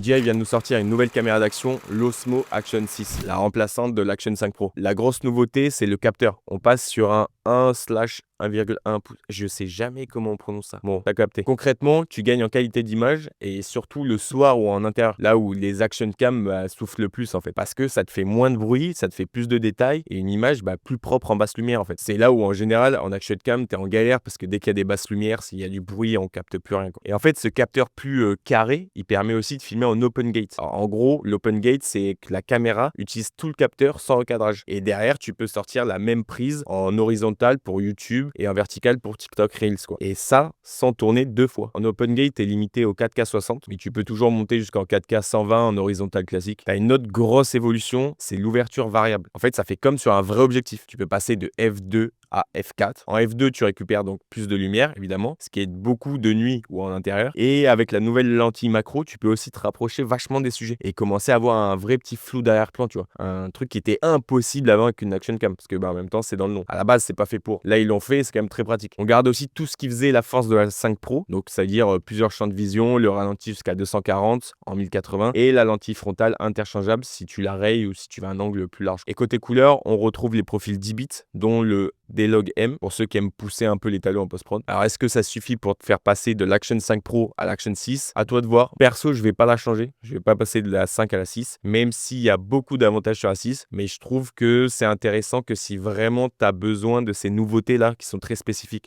DJI vient de nous sortir une nouvelle caméra d'action, l'Osmo Action 6, la remplaçante de l'Action 5 Pro. La grosse nouveauté, c'est le capteur. On passe sur un 1/1,1 pouces. Je sais jamais comment on prononce ça. Bon, t'as capté. Concrètement, tu gagnes en qualité d'image et surtout le soir ou en intérieur, là où les action cam soufflent le plus en fait. Parce que ça te fait moins de bruit, ça te fait plus de détails et une image plus propre en basse lumière en fait. C'est là où en général, en action cam, t'es en galère parce que dès qu'il y a des basses lumières, s'il y a du bruit, on capte plus rien, quoi. Et en fait, ce capteur plus carré, il permet aussi de filmer en open gate. Alors, en gros, l'open gate, c'est que la caméra utilise tout le capteur sans recadrage. Et derrière, tu peux sortir la même prise en horizontal pour YouTube et en vertical pour TikTok Reels, quoi. Et ça, sans tourner deux fois. En open gate, t'es limité au 4K 60, mais tu peux toujours monter jusqu'en 4K 120 en horizontal classique. T'as une autre grosse évolution, c'est l'ouverture variable. En fait, ça fait comme sur un vrai objectif. Tu peux passer de f2 à f4. En f2, tu récupères donc plus de lumière, évidemment, ce qui est beaucoup de nuit ou en intérieur. Et avec la nouvelle lentille macro, tu peux aussi te rapprocher vachement des sujets et commencer à avoir un vrai petit flou d'arrière-plan, tu vois. Un truc qui était impossible avant avec une action cam, parce que en même temps, c'est dans le nom. À la base, c'est pas fait pour. Là, ils l'ont fait, c'est quand même très pratique. On garde aussi tout ce qui faisait la force de la 5 Pro, donc c'est-à-dire plusieurs champs de vision, le ralenti jusqu'à 240 en 1080 et la lentille frontale interchangeable si tu la rayes ou si tu veux un angle plus large. Et côté couleur, on retrouve les profils 10 bits, dont le D-Log M, pour ceux qui aiment pousser un peu les talons en post-prod. Alors, est-ce que ça suffit pour te faire passer de l'Action 5 Pro à l'Action 6? À toi de voir. Perso, je vais pas la changer. Je vais pas passer de la 5 à la 6, même s'il y a beaucoup d'avantages sur la 6. Mais je trouve que c'est intéressant que si vraiment tu as besoin de ces nouveautés-là qui sont très spécifiques.